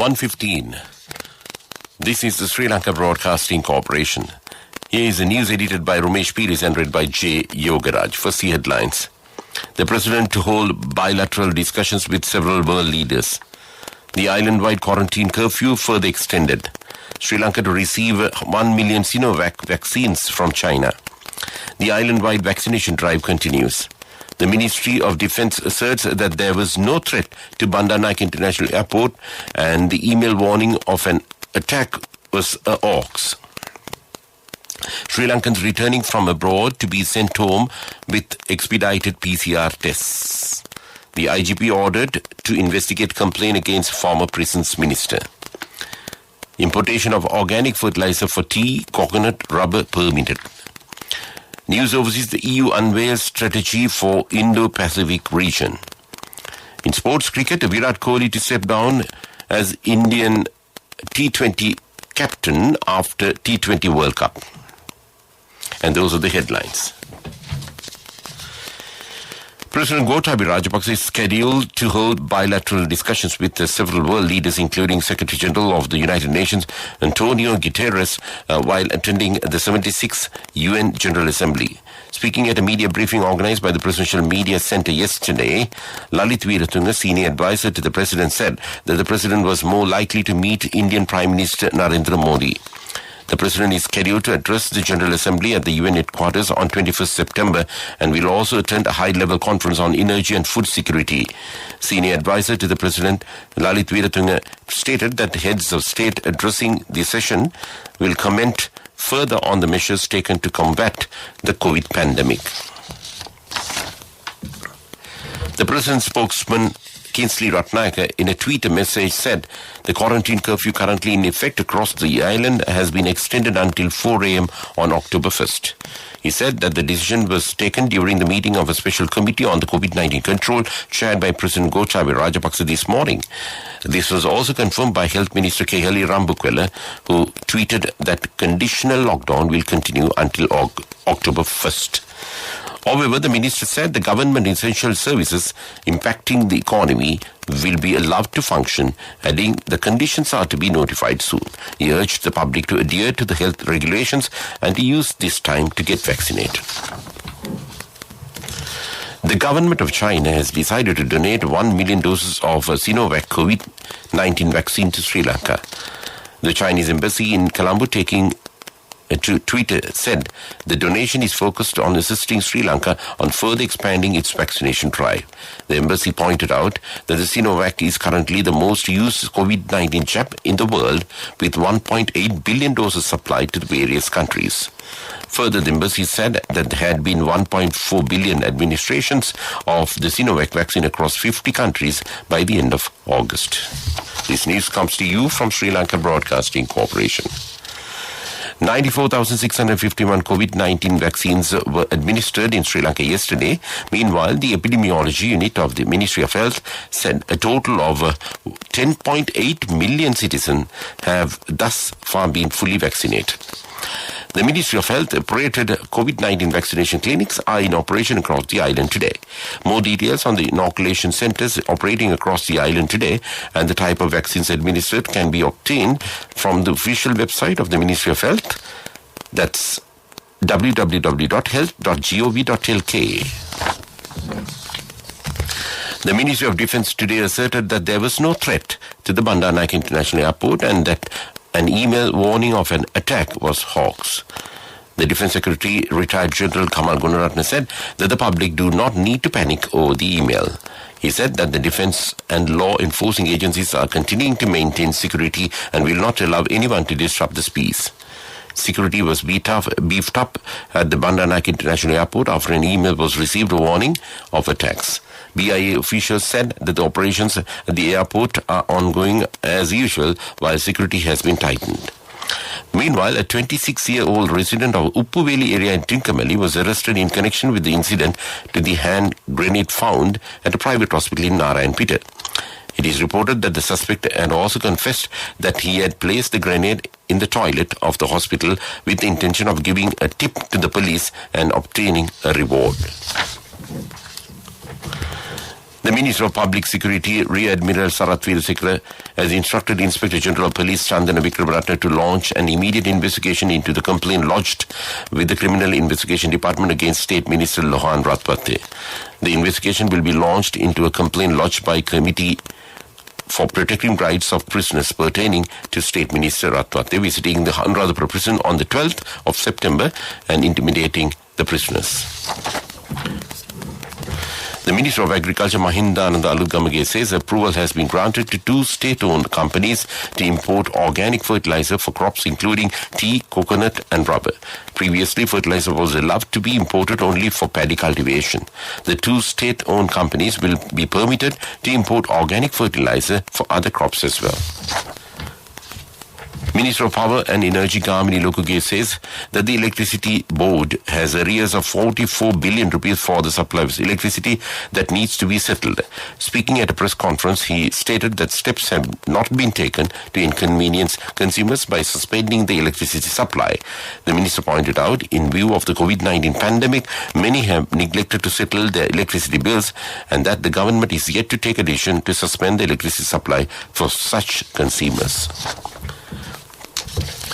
1:15. This is the Sri Lanka Broadcasting Corporation. Here is the news edited by Ramesh Piris and read by J. Yogaraj. First, the headlines. The President to hold bilateral discussions with several world leaders. The island-wide quarantine curfew further extended. Sri Lanka to receive 1 million Sinovac vaccines from China. The island-wide vaccination drive continues. The Ministry of Defence asserts that there was no threat to Bandar Naik International Airport and the email warning of an attack was a hoax. Sri Lankans returning from abroad to be sent home with expedited PCR tests. The IGP ordered to investigate complaint against former prisons minister. Importation of organic fertilizer for tea, coconut, rubber permitted. News overseas, the EU unveils strategy for Indo-Pacific region. In sports cricket, Virat Kohli to step down as Indian T20 captain after T20 World Cup. And those are the headlines. President Gotabaya Rajapaksa is scheduled to hold bilateral discussions with several world leaders, including Secretary General of the United Nations, Antonio Guterres, while attending the 76th UN General Assembly. Speaking at a media briefing organized by the Presidential Media Center yesterday, Lalit Weeratunga, senior advisor to the President, said that the President was more likely to meet Indian Prime Minister Narendra Modi. The President is scheduled to address the General Assembly at the UN headquarters on 21st September and will also attend a high-level conference on energy and food security. Senior advisor to the President, Lalit Weeratunga, stated that the heads of state addressing the session will comment further on the measures taken to combat the COVID pandemic. The President's spokesman, Kinsley Ratnayaka, in a Twitter message said the quarantine curfew currently in effect across the island has been extended until 4 a.m. on October 1st. He said that the decision was taken during the meeting of a special committee on the COVID-19 control chaired by President Gotabaya Rajapaksa this morning. This was also confirmed by Health Minister Kehali Rambukwela, who tweeted that conditional lockdown will continue until October 1st. However, the minister said the government essential services impacting the economy will be allowed to function, adding the conditions are to be notified soon. He urged the public to adhere to the health regulations and to use this time to get vaccinated. The government of China has decided to donate 1 million doses of Sinovac COVID-19 vaccine to Sri Lanka. The Chinese embassy in Colombo Twitter said the donation is focused on assisting Sri Lanka on further expanding its vaccination drive. The embassy pointed out that the Sinovac is currently the most used COVID-19 jab in the world, with 1.8 billion doses supplied to the various countries. Further, the embassy said that there had been 1.4 billion administrations of the Sinovac vaccine across 50 countries by the end of August. This news comes to you from Sri Lanka Broadcasting Corporation. 94,651 COVID-19 vaccines were administered in Sri Lanka yesterday. Meanwhile, the epidemiology unit of the Ministry of Health said a total of 10.8 million citizens have thus far been fully vaccinated. The Ministry of Health operated COVID-19 vaccination clinics are in operation across the island today. More details on the inoculation centers operating across the island today and the type of vaccines administered can be obtained from the official website of the Ministry of Health. That's www.health.gov.lk. The Ministry of Defence today asserted that there was no threat to the Bandar Naik International Airport and that an email warning of an attack was hoax. The Defence Secretary, retired General Kamal Gunaratne, said that the public do not need to panic over the email. He said that the defence and law enforcing agencies are continuing to maintain security and will not allow anyone to disrupt this peace. Security was beefed up at the Bandar Naik International Airport after an email was received a warning of attacks. BIA officials said that the operations at the airport are ongoing as usual while security has been tightened. Meanwhile, a 26-year-old resident of Uppuveli area in Trincomalee was arrested in connection with the incident to the hand grenade found at a private hospital in Narayanpeta. It is reported that the suspect had also confessed that he had placed the grenade in the toilet of the hospital with the intention of giving a tip to the police and obtaining a reward. The Minister of Public Security, Rear Admiral Sarath Veerasekara, has instructed Inspector General of Police Chandana Vikramaratne to launch an immediate investigation into the complaint lodged with the Criminal Investigation Department against State Minister Lohan Ratpate. The investigation will be launched into a complaint lodged by Committee for Protecting Rights of Prisoners pertaining to State Minister Ratpate visiting the Anuradhapura prison on the 12th of September and intimidating the prisoners. The Minister of Agriculture, Mahindananda Alutgamage, says approval has been granted to 2 state-owned companies to import organic fertilizer for crops including tea, coconut and rubber. Previously, fertilizer was allowed to be imported only for paddy cultivation. The 2 state-owned companies will be permitted to import organic fertilizer for other crops as well. Minister of Power and Energy Kamini Lokuge says that the Electricity Board has arrears of 44 billion rupees for the supply of electricity that needs to be settled. Speaking at a press conference, he stated that steps have not been taken to inconvenience consumers by suspending the electricity supply. The minister pointed out, in view of the COVID-19 pandemic, many have neglected to settle their electricity bills and that the government is yet to take a decision to suspend the electricity supply for such consumers.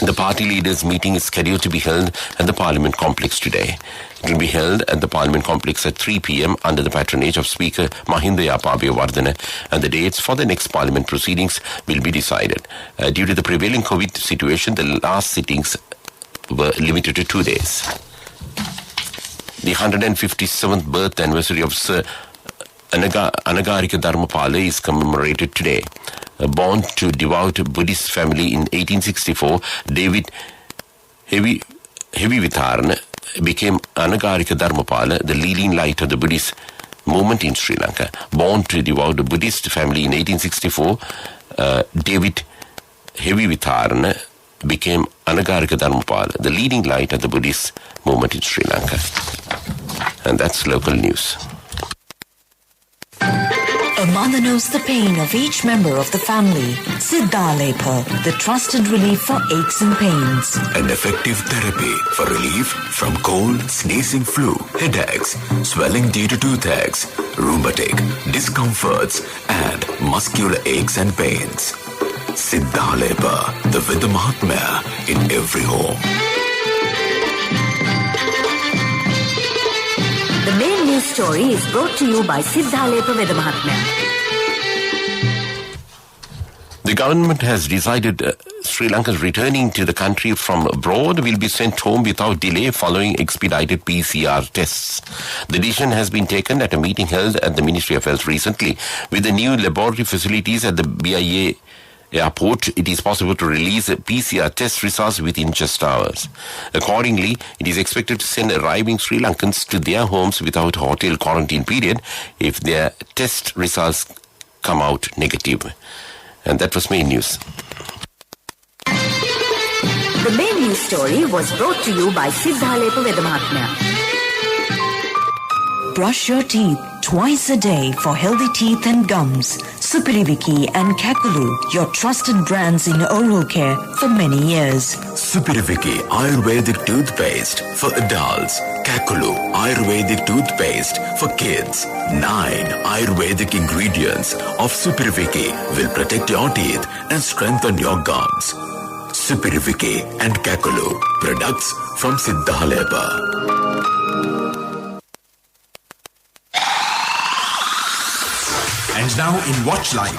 The party leaders' meeting is scheduled to be held at the Parliament complex today. It will be held at the Parliament complex at 3 p.m. under the patronage of Speaker Mahinda Yapabeyawardene, and the dates for the next Parliament proceedings will be decided. Due to the prevailing COVID situation, the last sittings were limited to 2 days. The 157th birth anniversary of Sir Anagarika Dharmapala is commemorated today. Born to devout Buddhist family in 1864, David Hevivitharana became Anagarika Dharmapala, the leading light of the Buddhist movement in Sri Lanka. Born to devout Buddhist family in 1864, David Hevivitharana became Anagarika Dharmapala, the leading light of the Buddhist movement in Sri Lanka. And that's local news. A mother knows the pain of each member of the family. Siddhalepa, the trusted relief for aches and pains. An effective therapy for relief from cold, sneezing, flu, headaches, swelling due to toothaches, rheumatic, discomforts, and muscular aches and pains. Siddhalepa, the Vidya Mahatmya in every home. The main news story is brought to you by Siddhalepa Vidya Mahatmya. The government has decided Sri Lankans returning to the country from abroad will be sent home without delay following expedited PCR tests. The decision has been taken at a meeting held at the Ministry of Health recently. With the new laboratory facilities at the BIA airport, it is possible to release PCR test results within just hours. Accordingly, it is expected to send arriving Sri Lankans to their homes without hotel quarantine period if their test results come out negative. And that was main news. The main news story was brought to you by Siddhalepa Vidya Mahatmya. Brush your teeth twice a day for healthy teeth and gums. Supiriviki and Kakulu, your trusted brands in oral care for many years. Supiriviki Ayurvedic toothpaste for adults. Kakulu Ayurvedic toothpaste for kids. 9 Ayurvedic ingredients of Supiriviki will protect your teeth and strengthen your gums. Supiriviki and Kakulu, products from Siddhalepa. And now in Watch Light.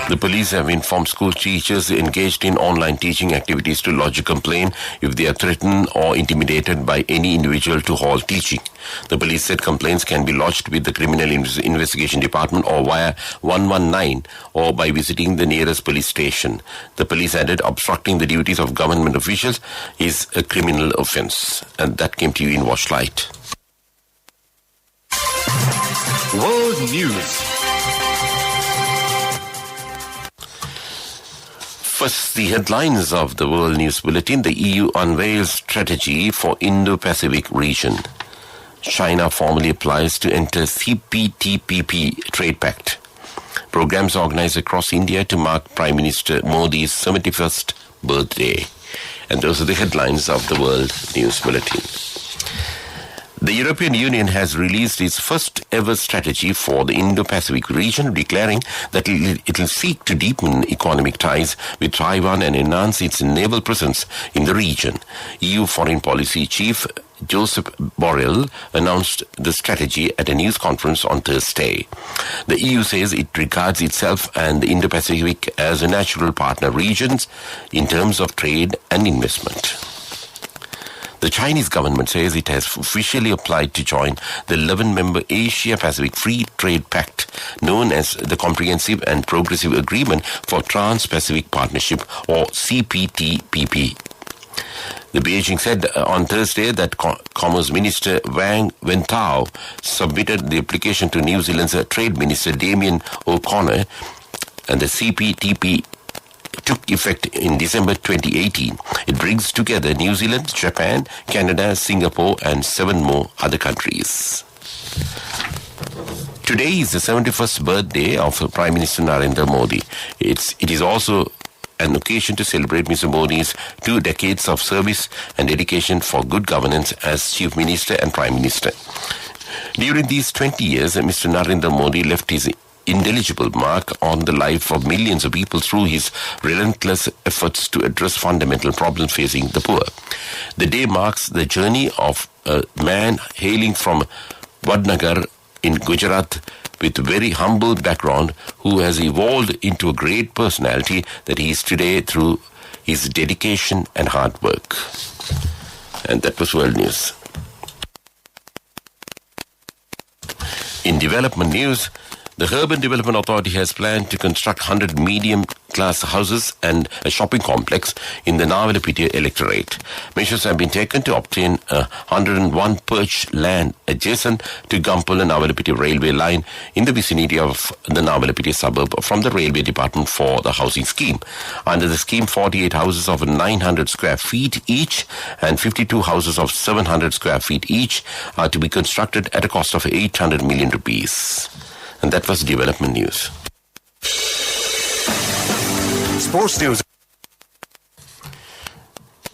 The police have informed school teachers engaged in online teaching activities to lodge a complaint if they are threatened or intimidated by any individual to halt teaching. The police said complaints can be lodged with the Criminal Investigation Department or via 119 or by visiting the nearest police station. The police added obstructing the duties of government officials is a criminal offence. And that came to you in Watch Light. World News. First, the headlines of the World News Bulletin. The EU unveils strategy for Indo-Pacific region. China formally applies to enter CPTPP trade pact. Programs organized across India to mark Prime Minister Modi's 71st birthday. And those are the headlines of the World News Bulletin. The European Union has released its first ever strategy for the Indo-Pacific region, declaring that it will seek to deepen economic ties with Taiwan and enhance its naval presence in the region. EU Foreign Policy Chief Joseph Borrell announced the strategy at a news conference on Thursday. The EU says it regards itself and the Indo-Pacific as a natural partner regions in terms of trade and investment. The Chinese government says it has officially applied to join the 11-member Asia-Pacific Free Trade Pact, known as the Comprehensive and Progressive Agreement for Trans-Pacific Partnership, or CPTPP. The Beijing said on Thursday that Commerce Minister Wang Wentao submitted the application to New Zealand's Trade Minister Damien O'Connor, and the CPTPP took effect in December 2018. It brings together New Zealand, Japan, Canada, Singapore, and 7 more other countries. Today is the 71st birthday of Prime Minister Narendra Modi. It is also an occasion to celebrate Mr. Modi's 2 decades of service and dedication for good governance as Chief Minister and Prime Minister. During these 20 years, Mr. Narendra Modi left his indelible mark on the life of millions of people through his relentless efforts to address fundamental problems facing the poor. The day marks the journey of a man hailing from Vadnagar in Gujarat with a very humble background who has evolved into a great personality that he is today through his dedication and hard work. And that was World News. In development news, the Urban Development Authority has planned to construct 100 medium-class houses and a shopping complex in the Navalapitiya electorate. Measures have been taken to obtain 101 perch land adjacent to Gampal and Navalapitiya railway line in the vicinity of the Navalapitiya suburb from the Railway Department for the housing scheme. Under the scheme, 48 houses of 900 square feet each and 52 houses of 700 square feet each are to be constructed at a cost of 800 million rupees. And that was development news. Sports news.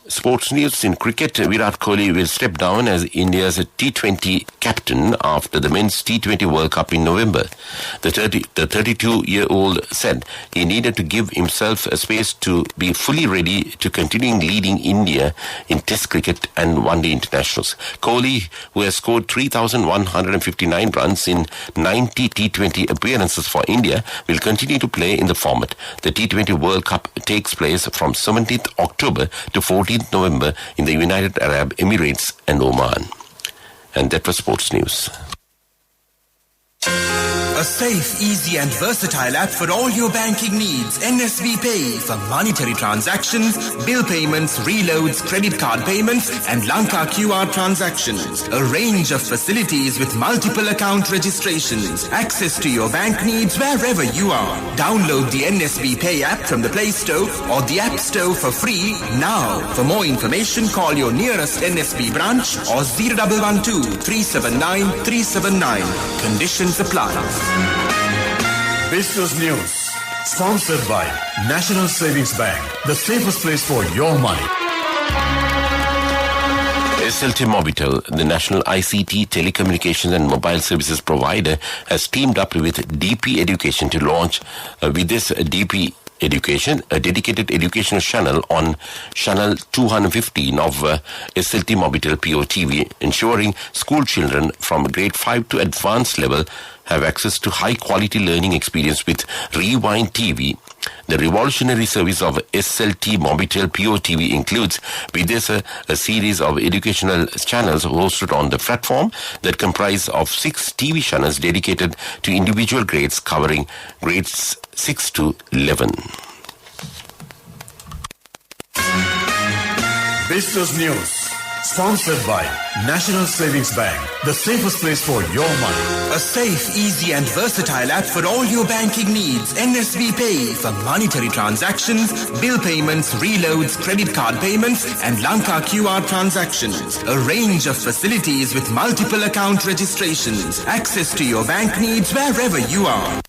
Sports news in cricket. Virat Kohli will step down as India's T20 captain after the Men's T20 World Cup in November. The 32-year-old said he needed to give himself a space to be fully ready to continuing leading India in Test cricket and one-day internationals. Kohli, who has scored 3,159 runs in 90 T20 appearances for India, will continue to play in the format. The T20 World Cup takes place from 17th October to 14th November in the United Arab Emirates and Oman. And that was sports news. A safe, easy and versatile app for all your banking needs. NSB Pay for monetary transactions, bill payments, reloads, credit card payments and Lanka QR transactions. A range of facilities with multiple account registrations. Access to your bank needs wherever you are. Download the NSB Pay app from the Play Store or the App Store for free now. For more information, call your nearest NSB branch or 0112 379 379. Conditions apply. Business News, sponsored by National Savings Bank, the safest place for your money. SLT Mobitel, the national ICT, telecommunications and mobile services provider, has teamed up with DP Education to launch with this DP Education, a dedicated educational channel on channel 215 of SLT Mobitel POTV, ensuring school children from grade 5 to advanced level have access to high-quality learning experience with Rewind TV. The revolutionary service of SLT Mobitel POTV includes Videsa, a series of educational channels hosted on the platform that comprise of 6 TV channels dedicated to individual grades covering grades 6 to 11. Business News, sponsored by National Savings Bank, the safest place for your money. A safe, easy and versatile app for all your banking needs. NSB Pay for monetary transactions, bill payments, reloads, credit card payments and Lanka QR transactions. A range of facilities with multiple account registrations. Access to your bank needs wherever you are.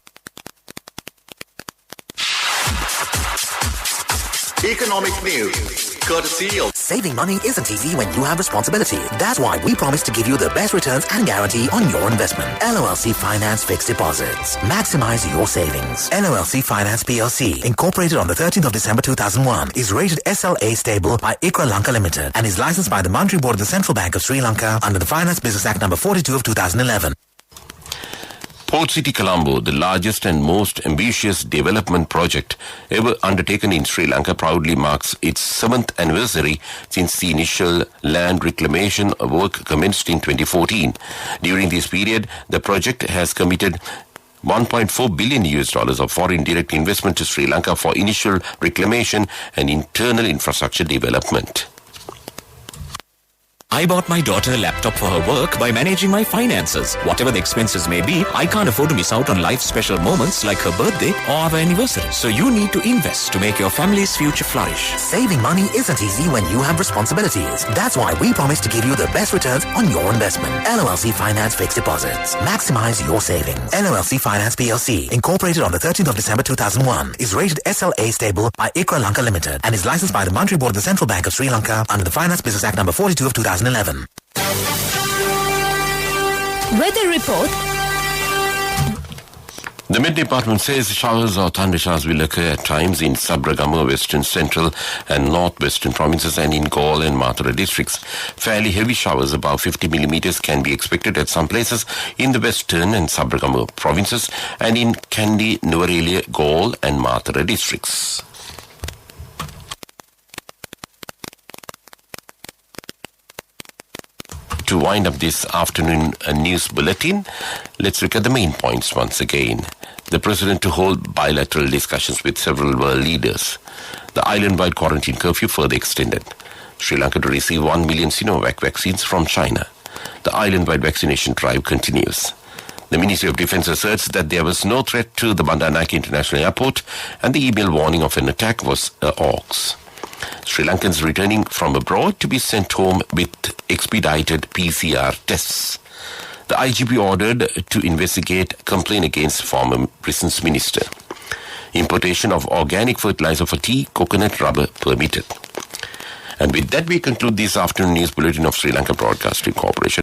Economic news, courtesy of Saving money isn't easy when you have responsibility. That's why we promise to give you the best returns and guarantee on your investment. LOLC Finance Fixed Deposits. Maximize your savings. LOLC Finance PLC, incorporated on the 13th of December 2001, is rated SLA stable by ICRA Lanka Limited and is licensed by the Monetary Board of the Central Bank of Sri Lanka under the Finance Business Act number 42 of 2011. Port City Colombo, the largest and most ambitious development project ever undertaken in Sri Lanka, proudly marks its 7th anniversary since the initial land reclamation work commenced in 2014. During this period, the project has committed $1.4 billion of foreign direct investment to Sri Lanka for initial reclamation and internal infrastructure development. I bought my daughter a laptop for her work by managing my finances. Whatever the expenses may be, I can't afford to miss out on life's special moments like her birthday or our anniversary. So you need to invest to make your family's future flourish. Saving money isn't easy when you have responsibilities. That's why we promise to give you the best returns on your investment. LOLC Finance Fixed Deposits. Maximize your savings. LOLC Finance PLC, incorporated on the 13th of December 2001, is rated SLA stable by ICRA Lanka Limited and is licensed by the Monetary Board of the Central Bank of Sri Lanka under the Finance Business Act number 42 of 2011. Weather report. The Met Department says showers or thundershowers will occur at times in Sabragama, Western, Central and Northwestern provinces and in Galle and Mathura districts. Fairly heavy showers above 50 millimeters can be expected at some places in the Western and Sabragama provinces and in Kandy, Nuwara, Galle and Mathura districts. To wind up this afternoon news bulletin, let's look at the main points once again. The President to hold bilateral discussions with several world leaders. The island-wide quarantine curfew further extended. Sri Lanka to receive 1 million Sinovac vaccines from China. The island-wide vaccination drive continues. The Ministry of Defence asserts that there was no threat to the Bandar Naik International Airport and the email warning of an attack was a hoax. Sri Lankans returning from abroad to be sent home with expedited PCR tests. The IGP ordered to investigate complaint against former Prisons Minister. Importation of organic fertilizer for tea, coconut, rubber permitted. And with that, we conclude this afternoon news bulletin of Sri Lanka Broadcasting Corporation.